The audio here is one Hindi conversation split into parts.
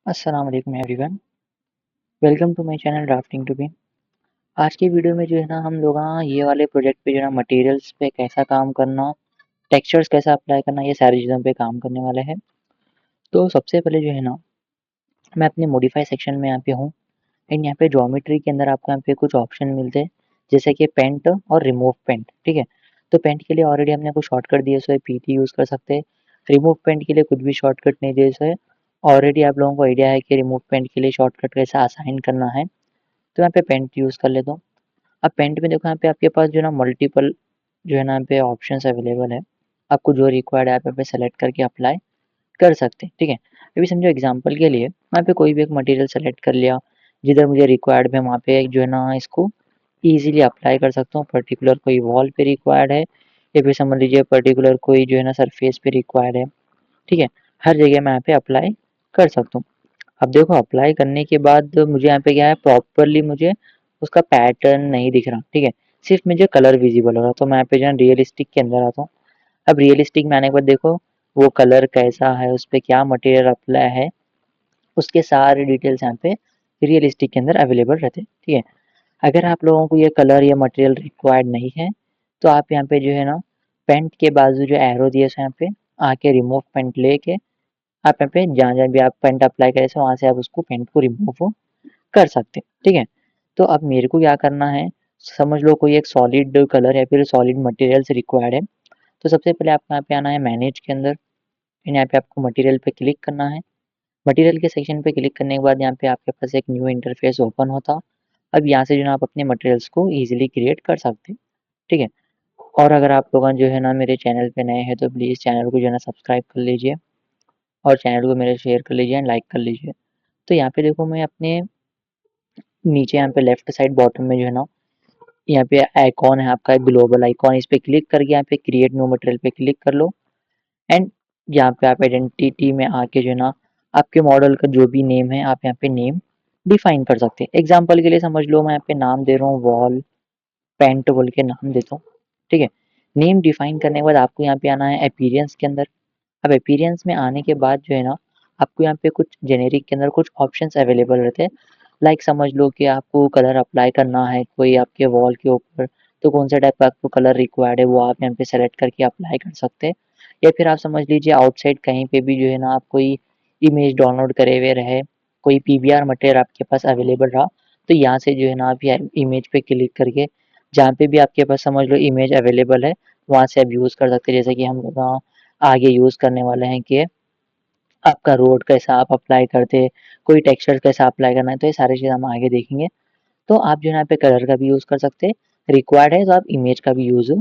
अस्सलाम वालेकुम everyone. Welcome to my channel drafting to be. आज की वीडियो में जो है ना हम लोग ये वाले प्रोजेक्ट पे जो है ना मटेरियल्स पे कैसा काम करना, टेक्सचर्स कैसा अप्लाई करना, ये सारी चीज़ों पे काम करने वाले हैं। तो सबसे पहले जो है ना मैं अपने मॉडिफाई सेक्शन में यहाँ पे हूँ एंड यहाँ पे ज्योमेट्री के अंदर आपको यहाँ पे कुछ ऑप्शन मिलते हैं जैसे कि पेंट और रिमूव पेंट। ठीक है, तो पेंट के लिए ऑलरेडी हमने कुछ शॉर्टकट दिए सो है, पीटी यूज़ कर सकते हैं। रिमूव पेंट के लिए कुछ भी शॉर्टकट नहीं दिए सो है। ऑलरेडी आप लोगों को आइडिया है कि रिमूव पेंट के लिए शॉर्टकट कैसे असाइन करना है। तो यहाँ पे पेंट यूज़ कर लेता हूँ। अब पेंट में देखो यहाँ पे आपके पास जो है ना मल्टीपल जो है ना यहाँ पे ऑप्शंस अवेलेबल है। आपको जो रिक्वायर्ड है आप यहाँ पे सेलेक्ट करके अप्लाई कर सकते हैं। ठीक है, अभी समझो एग्जांपल के लिए मैं यहाँ पे कोई भी एक मटेरियल सेलेक्ट कर लिया, जिधर मुझे रिक्वायर्ड है वहाँ पे जो है ना इसको ईज़िली अप्लाई कर सकता हूँ। पर्टिकुलर कोई वॉल पे रिक्वायर्ड है या फिर समझ लीजिए पर्टिकुलर कोई जो है ना सरफेस पे रिक्वायर्ड है। ठीक है, हर जगह मैं यहाँ पे अप्लाई कर सकता हूँ। अब देखो अप्लाई करने के बाद मुझे यहाँ पे क्या है, प्रॉपरली मुझे उसका पैटर्न नहीं दिख रहा। ठीक है, सिर्फ मुझे कलर विजिबल हो रहा। तो मैं यहाँ पे जो है रियलिस्टिक के अंदर आता हूँ। अब रियलिस्टिक में आने के बाद देखो वो कलर कैसा है, उस पे क्या मटेरियल अप्लाई है, उसके सारे डिटेल्स यहाँ पे रियलिस्टिक के अंदर अवेलेबल रहते हैं। ठीक है, अगर आप लोगों को ये कलर या मटेरियल रिक्वायर्ड नहीं है तो आप यहाँ पे जो है ना पेंट के बाजू जो एरो दिए है यहाँ पे आके रिमूव पेंट लेके आप यहाँ पे जहाँ-जहाँ भी आप पेंट अप्लाई करे से वहाँ से आप उसको पेंट को रिमूव कर सकते हैं। ठीक है, तो अब मेरे को क्या करना है, समझ लो कोई एक सॉलिड कलर या फिर सॉलिड मटेरियल्स रिक्वायर्ड है। तो सबसे पहले आपको यहाँ पे आना है मैनेज के अंदर एंड यहाँ पे आपको मटेरियल पे क्लिक करना है। मटेरियल के सेक्शन पे क्लिक करने के बाद यहाँ पे आपके पास एक न्यू इंटरफेस ओपन होता। अब यहाँ से जो है ना आप अपने मटेरियल्स को ईजिली क्रिएट कर सकते हैं। ठीक है, और अगर आप लोग जो है ना मेरे चैनल पे नए हैं तो प्लीज़ चैनल को जो है ना सब्सक्राइब कर लीजिए और चैनल को मेरे शेयर कर लीजिए एंड लाइक कर लीजिए। तो यहाँ पे देखो मैं अपने नीचे यहाँ पे लेफ्ट साइड बॉटम में जो है ना यहाँ पे आइकॉन है आपका ग्लोबल आइकॉन, इस पे क्लिक करके यहाँ पे क्रिएट न्यू मटेरियल पे क्लिक कर लो एंड यहाँ पे आप आइडेंटिटी में आके जो है ना आपके मॉडल का जो भी नेम है आप यहाँ पे नेम डिफाइन कर सकते हैं। एग्जांपल के लिए समझ लो मैं यहाँ पे नाम दे रहा हूँ वॉल पेंट बोल के नाम देता हूँ। ठीक है, नेम डिफाइन करने के बाद आपको यहाँ पे आना है अपीयरेंस के अंदर। अब अपीयरेंस में आने के बाद जो है ना आपको यहाँ पे कुछ जेनेरिक के अंदर कुछ ऑप्शंस अवेलेबल रहते हैं। लाइक समझ लो कि आपको कलर अप्लाई करना है कोई आपके वॉल के ऊपर, तो कौन सा टाइप का आपको कलर रिक्वायर्ड है वो आप यहाँ पे सेलेक्ट करके अप्लाई कर सकते हैं। या फिर आप समझ लीजिए आउटसाइड कहीं पे भी जो है ना आप कोई इमेज डाउनलोड करे हुए रहे, कोई पीवीआर मटेरियल आपके पास अवेलेबल रहा, तो यहाँ से जो है ना आप इमेज पे क्लिक करके जहाँ पे भी आपके पास समझ लो इमेज अवेलेबल है वहाँ से आप यूज़ कर सकते हैं। जैसे कि हम लोग आगे यूज़ करने वाले हैं कि आपका रोड कैसा आप अप्लाई करते हैं, कोई टेक्सचर कैसा अप्लाई करना है, तो ये सारी चीज़ हम आगे देखेंगे। तो आप जो है ना यहाँ पे कलर का भी यूज़ कर सकते हैं, रिक्वायर्ड है तो आप इमेज का भी यूज़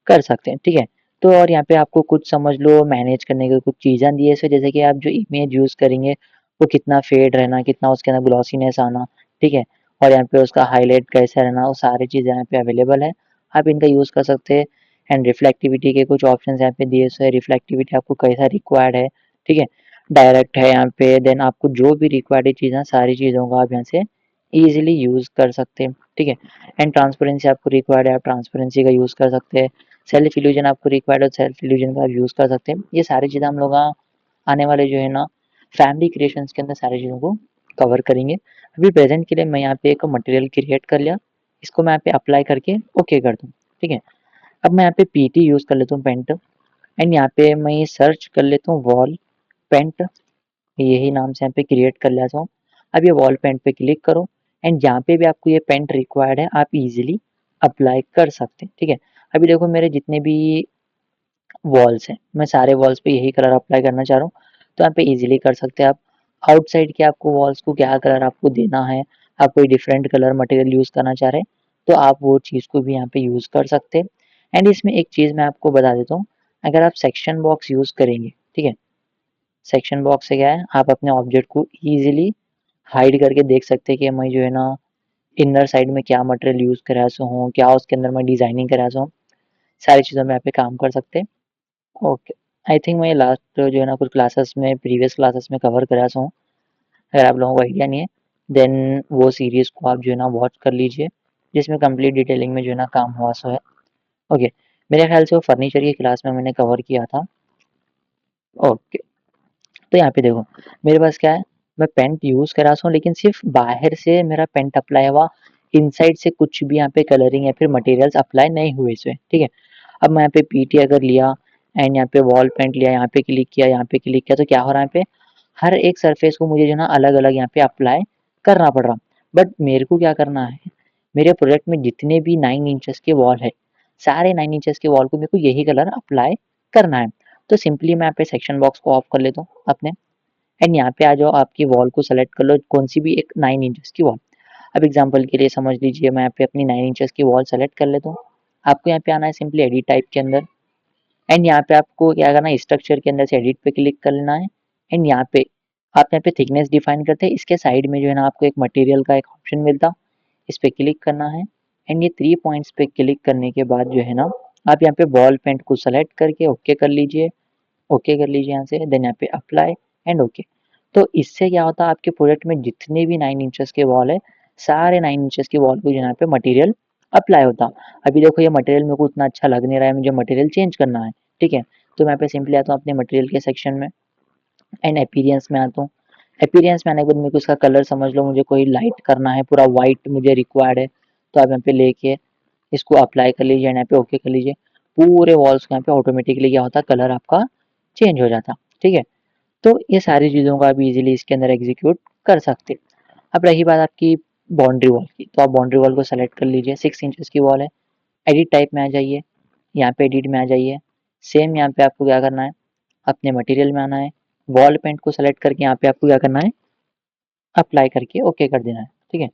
कर सकते हैं। ठीक है, तो और यहाँ पे आपको कुछ समझ लो मैनेज करने के कुछ चीज़ें दी है इसमें, जैसे कि आप जो इमेज यूज़ करेंगे वो कितना फेड रहना, कितना उसके अंदर ग्लॉसीनेस आना। ठीक है, और यहाँ पे उसका हाईलाइट कैसा रहना, वो सारी चीज़ें यहाँ पे अवेलेबल है, आप इनका यूज़ कर सकते हैं। एंड रिफ्लेक्टिविटी के कुछ ऑप्शन यहाँ पे दिए हुए हैं, रिफ्लेक्टिविटी आपको कैसा रिक्वायर्ड है। ठीक है, डायरेक्ट है यहाँ पे, देन आपको जो भी रिक्वायर्ड चीज़ें सारी चीज़ों को आप यहाँ से ईजिली यूज़ कर सकते हैं। ठीक है, एंड ट्रांसपेरेंसी आपको रिक्वायर्ड है आप ट्रांसपेरेंसी का यूज़ कर सकते हैं। सेल्फ इल्यूजन आपको रिक्वायर्ड है सेल्फ इल्यूजन का आप यूज़ कर सकते हैं। ये सारी चीज़ें हम लोग आने वाले जो है ना फैमिली क्रिएशंस के अंदर सारी चीज़ों को कवर करेंगे। अभी प्रेजेंट के लिए मैं यहाँ पे एक मटेरियल क्रिएट कर लिया, इसको मैं यहाँ पे अप्लाई करके ओके कर दूँ। ठीक है, अब मैं यहाँ पे पीटी यूज़ कर लेता हूँ पेंट एंड यहाँ पे मैं ये सर्च कर लेता हूँ वॉल पेंट, यही नाम से यहाँ पे क्रिएट कर लेता हूँ। अब ये वॉल पेंट पे क्लिक करो एंड जहाँ पे भी आपको ये पेंट रिक्वायर्ड है आप इजीली अप्लाई कर सकते हैं। ठीक है, अभी देखो मेरे जितने भी वॉल्स हैं मैं सारे वॉल्स पे यही कलर अप्लाई करना चाह रहा हूँ, तो यहाँ पे इजीली कर सकते हैं आप। आउटसाइड के आपको वॉल्स को क्या कलर आपको देना है, आप कोई डिफरेंट कलर मटेरियल यूज़ करना चाह रहे हैं तो आप वो चीज़ को भी यहाँ पे यूज़ कर सकते हैं। एंड इसमें एक चीज़ मैं आपको बता देता हूँ, अगर आप सेक्शन बॉक्स यूज़ करेंगे, ठीक है, सेक्शन बॉक्स से क्या है आप अपने ऑब्जेक्ट को ईजिली हाइड करके देख सकते हैं कि मैं जो है ना इनर साइड में क्या मटेरियल यूज़ करा सो हूँ, क्या उसके अंदर मैं डिज़ाइनिंग करा सो हूँ, सारी चीज़ों में यहाँ पे काम कर सकते हैं। ओके, आई थिंक मैं लास्ट जो है ना कुछ क्लासेस में प्रीवियस क्लासेस में कवर करा सो हूँ। अगर आप लोगों को आइडिया नहीं है देन वो सीरीज़ को आप जो है ना वॉच कर लीजिए, जिसमें कंप्लीट डिटेलिंग में जो है ना काम हुआ सो है। ओके, मेरे ख्याल से वो फर्नीचर की क्लास में मैंने कवर किया था। ओके, तो यहाँ पे देखो मेरे पास क्या है, मैं पेंट यूज़ करा हूँ, लेकिन सिर्फ बाहर से मेरा पेंट अप्लाई हुआ, इनसाइड से कुछ भी यहाँ पे कलरिंग या फिर मटेरियल्स अप्लाई नहीं हुए इसमें, ठीक है। अब मैं यहाँ पे पीटी अगर लिया एंड यहाँ पे वॉल पेंट लिया, यहाँ पे क्लिक किया, यहाँ पे क्लिक किया, तो क्या हो रहा है यहाँ पे हर एक सरफेस को मुझे जो है ना अलग-अलग यहाँ पे अप्लाई करना पड़ रहा। बट मेरे को क्या करना है, मेरे प्रोजेक्ट में जितने भी 9 इंचेस के वॉल है, सारे 9 इंचेस के वॉल को मेरे को यही कलर अप्लाई करना है। तो सिंपली मैं यहाँ पे सेक्शन बॉक्स को ऑफ कर लेता हूँ अपने एंड यहाँ पे आ जाओ, आपकी वॉल को सेलेक्ट कर लो, कौन-सी भी एक 9 इंचेस की वॉल। अब एग्ज़ाम्पल के लिए समझ लीजिए मैं यहाँ पे अपनी 9 इंचेस की वॉल सेलेक्ट कर लेता हूँ। आपको यहाँ पे आना है सिंपली एडिट टाइप के अंदर एंड यहाँ पे आपको क्या करना है, स्ट्रक्चर के अंदर से एडिट पे क्लिक कर लेना है एंड यहाँ पे आप यहाँ पे थिकनेस डिफाइन करते हैं, इसके साइड में जो है ना आपको एक मटेरियल का एक ऑप्शन मिलता, इस पे क्लिक करना है एंड ये 3 पॉइंट्स पे क्लिक करने के बाद जो है ना आप यहाँ पे वॉल पेंट को सेलेक्ट करके ओके कर लीजिए, ओके कर लीजिए यहाँ से, देन यहाँ पे अप्लाई एंड ओके। तो इससे क्या होता है, आपके प्रोजेक्ट में जितने भी 9 इंचेस के वॉल है, सारे 9 इंचेस के वॉल को जो है यहाँ पे मटेरियल अप्लाई होता। अभी देखो ये मटेरियल मेरे को उतना अच्छा लग नहीं रहा है, मुझे मटेरियल चेंज करना है, ठीक है। तो मैं यहाँ पे सिंपली आता हूँ अपने मटेरियल के सेक्शन में एंड अपीयरेंस में आता हूँ। अपीयरेंस में आने के बाद मेरे को इसका कलर समझ लो, मुझे कोई लाइट करना है, पूरा व्हाइट मुझे रिक्वायर्ड है, तो आप यहाँ पे लेके इसको अप्लाई कर लीजिए एंड यहाँ पे ओके कर लीजिए। पूरे वॉल्स को यहाँ पे ऑटोमेटिकली क्या होता है, कलर आपका चेंज हो जाता, ठीक है। तो ये सारी चीज़ों को आप इजीली इसके अंदर एग्जीक्यूट कर सकते हैं। अब रही बात आपकी बाउंड्री वॉल की, तो आप बाउंड्री वॉल को सेलेक्ट कर लीजिए, 6 इंचेस की वॉल है, एडिट टाइप में आ जाइए, यहाँ पे एडिट में आ जाइए। सेम यहाँ पे आपको क्या करना है, अपने मटेरियल में आना है, वॉल पेंट को सेलेक्ट करके यहाँ पे आपको क्या करना है, अप्लाई करके ओके कर देना है, ठीक है।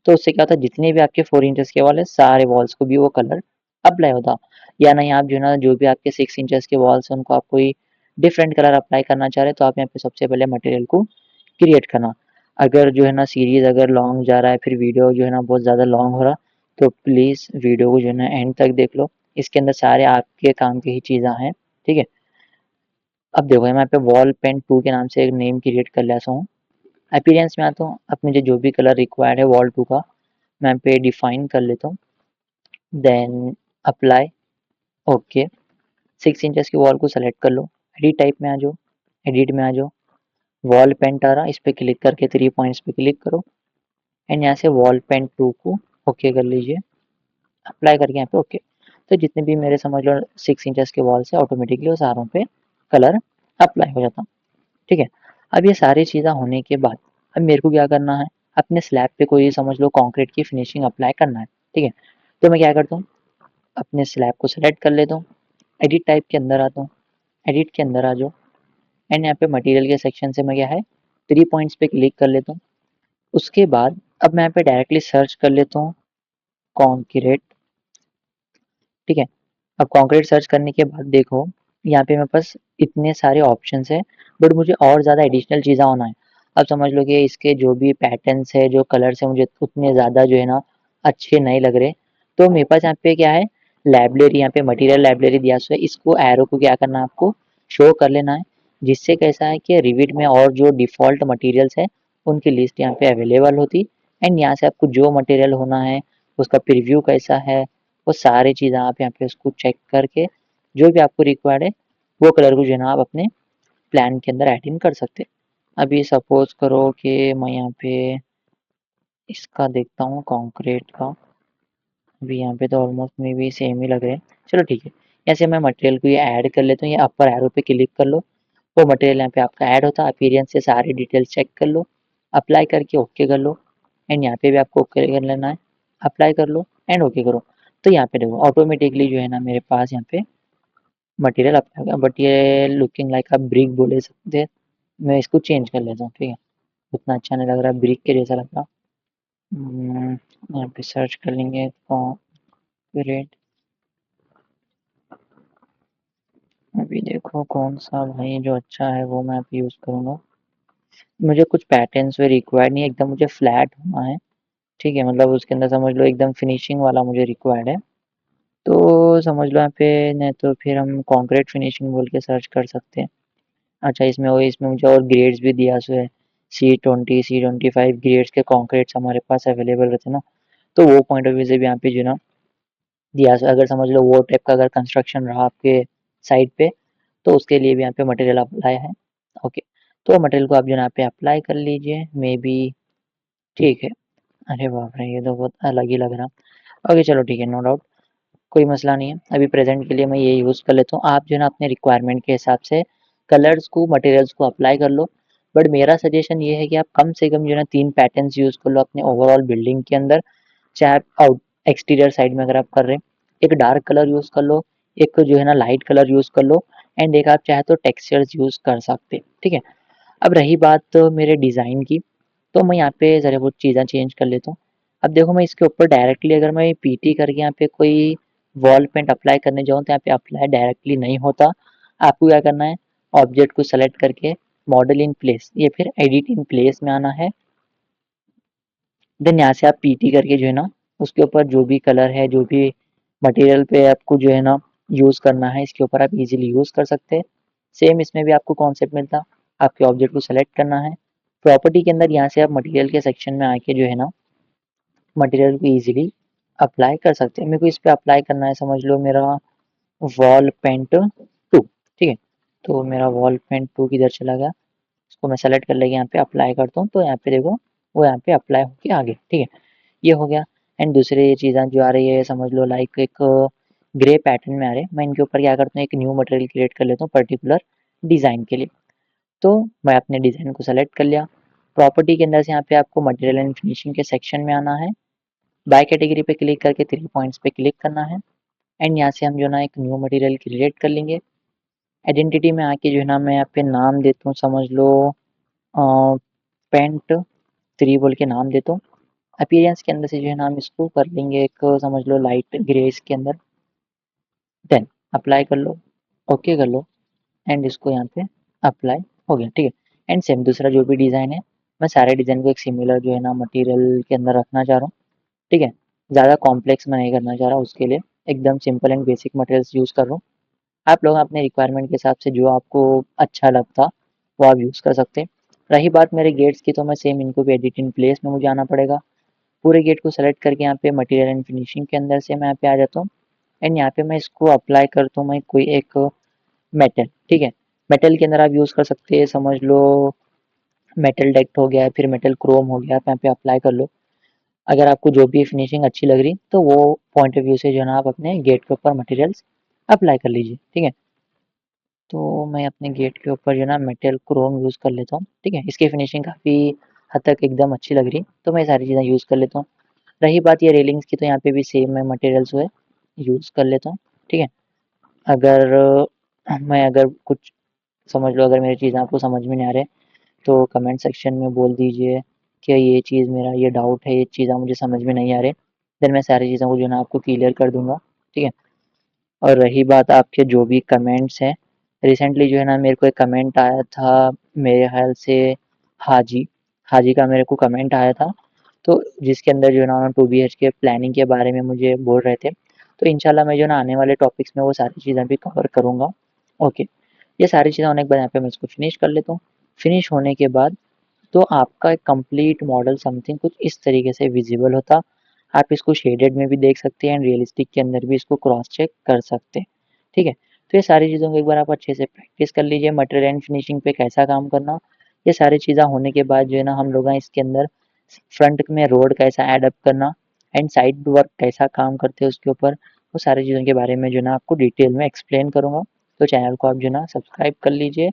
तो उससे क्या होता है, जितने भी आपके 4 इंचेस के वॉल है, सारे वॉल्स को भी वो कलर अप्लाई होता। या नहीं आप जो है ना, जो भी आपके 6 इंचेस के वॉल्स हैं, उनको आप कोई डिफरेंट कलर अप्लाई करना चाह रहे हैं, तो आप यहाँ पे सबसे पहले मटेरियल को क्रिएट करना। अगर जो है ना सीरीज़ अगर लॉन्ग जा रहा है, फिर वीडियो जो है ना बहुत ज़्यादा लॉन्ग हो रहा, तो प्लीज़ वीडियो को जो है ना एंड तक देख लो। इसके अंदर सारे आपके काम की ही चीज़ें हैं, ठीक है। अब देखो मैं यहाँ पे वॉल पेंट 2 के नाम से एक नेम क्रिएट कर लेता हूँ। अपीयरेंस में आता हूँ, अब मुझे जो भी कलर रिक्वायर्ड है वॉल 2 का, मैं यहाँ पे डिफाइन कर लेता हूँ, देन अप्लाई, ओके। 6 इंचेस की वॉल को सेलेक्ट कर लो, एडिट टाइप में आ जाओ, एडिट में आ जाओ, वॉल पेंट आ रहा, इस पे क्लिक करके 3 पॉइंट्स पे क्लिक करो एंड यहाँ से वॉल पेंट 2 को ओके कर लीजिए, अप्लाई करके यहाँ पे ओके। तो जितने भी मेरे समझ लो 6 इंचेस के वॉल्स है, ऑटोमेटिकली वो सारों पे कलर अप्लाई हो जाता, ठीक है। अब ये सारी चीज़ें होने के बाद अब मेरे को क्या करना है, अपने स्लैब पे कोई समझ लो कंक्रीट की फिनिशिंग अप्लाई करना है, ठीक है। तो मैं क्या करता हूँ, अपने स्लैब को सेलेक्ट कर लेता हूँ, एडिट टाइप के अंदर आता हूँ, एडिट के अंदर आ जाओ एंड यहाँ पे मटेरियल के सेक्शन से मैं क्या है 3 पॉइंट्स पे क्लिक कर लेता हूँ। उसके बाद अब मैं यहाँ पे डायरेक्टली सर्च कर लेता हूँ कॉन्क्रीट, ठीक है। अब कॉन्क्रीट सर्च करने के बाद देखो यहाँ पे मेरे पास इतने सारे ऑप्शंस है, बट मुझे और ज़्यादा एडिशनल चीज़ें होना है। अब समझ लो कि इसके जो भी पैटर्न्स है, जो कलर्स है, मुझे उतने ज़्यादा जो है ना अच्छे नहीं लग रहे। तो मेरे पास यहाँ पे क्या है, लाइब्रेरी, यहाँ पे मटेरियल लाइब्रेरी दिया हुआ है, इसको एरो को क्या करना है आपको शो कर लेना है, जिससे कैसा है कि रिविट में और जो डिफ़ॉल्ट मटेरियल्स है उनकी लिस्ट यहाँ पे अवेलेबल होती एंड यहाँ से आपको जो मटेरियल होना है, उसका प्रीव्यू कैसा है, वो सारी चीज़ें आप यहाँ पे उसको चेक करके जो भी आपको रिक्वायर्ड है वो कलर को जो है ना आप अपने प्लान के अंदर ऐड इन कर सकते हैं। अभी सपोज करो कि मैं यहाँ पे इसका देखता हूँ कंक्रीट का, अभी यहाँ पे तो ऑलमोस्ट मे बी सेम ही लग रहे हैं, चलो ठीक है। ऐसे मैं मटेरियल को ये ऐड कर लेता हूँ, ये अपर एरो पे क्लिक कर लो, वो मटेरियल यहाँ पे आपका ऐड होता है। अपीयरेंस से सारी डिटेल्स चेक कर लो, अप्लाई करके ओके कर लो एंड यहाँ पे भी आपको ओके कर लेना है, अप्लाई कर लो एंड ओके करो। तो यहाँ पे देखो ऑटोमेटिकली जो है ना मेरे पास यहाँ पे मटेरियल अप्लाई होगा, बट ये लुकिंग लाइक आप ब्रिक बोले सकते हैं। मैं इसको चेंज कर लेता हूँ, ठीक है। उतना अच्छा नहीं लग रहा, ब्रिक के जैसा लग रहा। यहाँ पे सर्च कर लेंगे कॉन्क्रीट, अभी देखो कौन सा भाई जो अच्छा है वो मैं अभी यूज़ करूँगा। मुझे कुछ पैटर्न्स वे रिक्वायर्ड नहीं है, एकदम मुझे फ्लैट होना है, ठीक है। मतलब उसके अंदर समझ लो एकदम फिनिशिंग वाला मुझे रिक्वायर्ड है। तो समझ लो यहाँ पे, नहीं तो फिर हम कंक्रीट फिनिशिंग बोल के सर्च कर सकते हैं। अच्छा इसमें मुझे और ग्रेड्स भी दिया सो है, C20 C25 ग्रेड्स के कंक्रीट्स हमारे पास अवेलेबल रहते हैं ना। तो वो पॉइंट ऑफ व्यू से भी यहाँ पे जो है ना दिया सो, अगर समझ लो वो टाइप का अगर कंस्ट्रक्शन रहा आपके साइड पे, तो उसके लिए भी यहाँ पे मटेरियल अप्लाई है, ओके। तो मटेरियल को आप जो है यहाँ पे अप्लाई कर लीजिए, मे बी ठीक है। अरे बाप रे! ये तो बहुत अलग ही लग रहा। ओके चलो ठीक है, नो डाउट, कोई मसला नहीं है। अभी प्रेज़ेंट के लिए मैं ये यूज़ कर लेता हूँ। आप जो है ना अपने रिक्वायरमेंट के हिसाब से कलर्स को, मटेरियल्स को अप्लाई कर लो। बट मेरा सजेशन ये है कि आप कम से कम जो है ना 3 पैटर्न्स यूज़ कर लो अपने ओवरऑल बिल्डिंग के अंदर। चाहे आप आउट एक्सटीरियर साइड में अगर आप कर रहे हैं, एक डार्क कलर यूज़ कर लो, एक जो है ना लाइट कलर यूज़ कर लो एंड एक आप चाहे तो टेक्सचर्स यूज़ कर सकते हैं, ठीक है? अब रही बात मेरे डिज़ाइन की, तो मैं यहाँ पे ज़रा बहुत चीज़ें चेंज कर लेता हूँ। अब देखो मैं इसके ऊपर डायरेक्टली अगर मैं पीटी करके यहाँ पे कोई वॉल पेंट अप्लाई करने जाऊँ तो यहाँ पे अप्लाई डायरेक्टली नहीं होता। आपको क्या करना है, ऑब्जेक्ट को सेलेक्ट करके मॉडल इन प्लेस या फिर एडिट इन प्लेस में आना है। देन यहाँ से आप पीटी करके जो है ना उसके ऊपर जो भी कलर है, जो भी मटेरियल पे आपको जो है ना यूज़ करना है, इसके ऊपर आप इजीली यूज़ कर सकते हैं। सेम इसमें भी आपको कॉन्सेप्ट मिलता, आपके ऑब्जेक्ट को सेलेक्ट करना है, प्रॉपर्टी के अंदर यहाँ से आप मटेरियल के सेक्शन में आके जो है ना मटेरियल को इजीली अप्लाई कर सकते हैं। मेरे को इस पे अप्लाई करना है, समझ लो मेरा वॉल पेंट 2, ठीक है? तो मेरा वॉल पेंट 2 किधर चला गया? इसको मैं सेलेक्ट कर लेके यहाँ पे अप्लाई करता हूँ, तो यहाँ पे देखो वो यहाँ पे अप्लाई होके आ गया, ठीक है? ये हो गया। एंड दूसरी चीज़ें जो आ रही है समझ लो लाइक एक ग्रे पैटर्न में आ रहे हैं, मैं इनके ऊपर क्या करता हूँ, एक न्यू मटेरियल क्रिएट कर लेता हूँ पर्टिकुलर डिज़ाइन के लिए। तो मैं अपने डिज़ाइन को सेलेक्ट कर लिया। प्रॉपर्टी के अंदर से यहाँ पे आपको मटेरियल एंड फिनिशिंग के सेक्शन में आना है। बाय कैटेगरी पे क्लिक करके 3 पॉइंट्स पे क्लिक करना है एंड यहाँ से हम जो है ना एक न्यू मटेरियल क्रिएट कर लेंगे। आइडेंटिटी में आके जो है ना मैं यहाँ पे नाम देता हूँ, समझ लो पेंट 3 बोल के नाम देता हूँ। अपीयरेंस के अंदर से जो है ना हम इसको कर लेंगे एक समझ लो लाइट ग्रे इसके अंदर। देन अप्लाई कर लो, ओके कर लो एंड इसको यहाँ पे अप्लाई हो गया, ठीक है? एंड सेम दूसरा जो भी डिज़ाइन है, मैं सारे डिज़ाइन को एक सिमिलर जो है ना मटेरियल के अंदर रखना चाह रहा हूँ, ठीक है? ज़्यादा कॉम्प्लेक्स मैं नहीं करना चाह रहा, उसके लिए एकदम simple and basic materials use कर रहा हूँ। आप लोग अपने रिक्वायरमेंट के हिसाब से जो आपको अच्छा लगता वो आप यूज़ कर सकते हैं। रही बात मेरे गेट्स की, तो मैं सेम इनको भी एडिट इन प्लेस में मुझे आना पड़ेगा। पूरे गेट को सेलेक्ट करके यहाँ पे मटेरियल एंड फिनिशिंग के अंदर से मैं यहाँ पे आ जाता हूँ एंड यहाँ पे मैं इसको अप्लाई करता हूँ, मैं कोई एक मेटल, ठीक है? मेटल के अंदर आप यूज़ कर सकते हैं, समझ लो मेटल डेक्ट हो गया, फिर मेटल क्रोम हो गया, आप यहाँ पे अप्लाई कर लो। अगर आपको जो भी फिनिशिंग अच्छी लग रही तो वो पॉइंट ऑफ व्यू से जो है ना आप अपने गेट के ऊपर मटेरियल्स अप्लाई कर लीजिए, ठीक है? तो मैं अपने गेट के ऊपर जो है ना मेटल क्रोम यूज़ कर लेता हूँ, ठीक है? इसकी फिनिशिंग काफ़ी हद तक एकदम अच्छी लग रही, तो मैं सारी चीज़ें यूज़ कर लेता हूँ। रही बात ये रेलिंग्स की, तो यहाँ पे भी सेम मैं मटेरियल्स जो है यूज़ कर लेता हूँ, ठीक है? अगर मैं अगर कुछ समझ लो अगर मेरी चीज़ें आपको समझ में नहीं आ रहे, तो कमेंट सेक्शन में बोल दीजिए कि ये चीज़ मेरा ये डाउट है, ये चीज़ें मुझे समझ में नहीं आ रहे, देन मैं सारी चीज़ों को जो है ना आपको क्लियर कर दूँगा, ठीक है? और रही बात आपके जो भी कमेंट्स हैं, रिसेंटली जो है ना मेरे को एक कमेंट आया था, मेरे ख़्याल से हाजी, हाजी का मेरे को कमेंट आया था, तो जिसके अंदर जो है ना उन्होंने 2 बीएचके प्लानिंग के बारे में मुझे बोल रहे थे। तो इंशाल्लाह मैं जो है ना आने वाले टॉपिक्स में वो सारी चीज़ें भी कवर करूँगा। ओके, ये सारी चीज़ें होने के बाद यहाँ पे मैं इसको फिनिश कर लेता हूँ। फिनिश होने के बाद तो आपका एक कंप्लीट मॉडल समथिंग कुछ इस तरीके से विज़िबल होता। आप इसको शेडेड में भी देख सकते हैं एंड रियलिस्टिक के अंदर भी इसको क्रॉस चेक कर सकते हैं, ठीक है? तो ये सारी चीज़ों को एक बार आप अच्छे से प्रैक्टिस कर लीजिए, मटेरियल एंड फिनिशिंग पे कैसा काम करना। ये सारी चीज़ें होने के बाद जो है ना हम लोग इसके अंदर फ्रंट में रोड कैसा ऐड अप करना एंड साइड वर्क कैसा काम करते हैं उसके ऊपर, वो सारी चीज़ों के बारे में जो है ना आपको डिटेल में एक्सप्लेन करूँगा। तो चैनल को आप जो है ना सब्सक्राइब कर लीजिए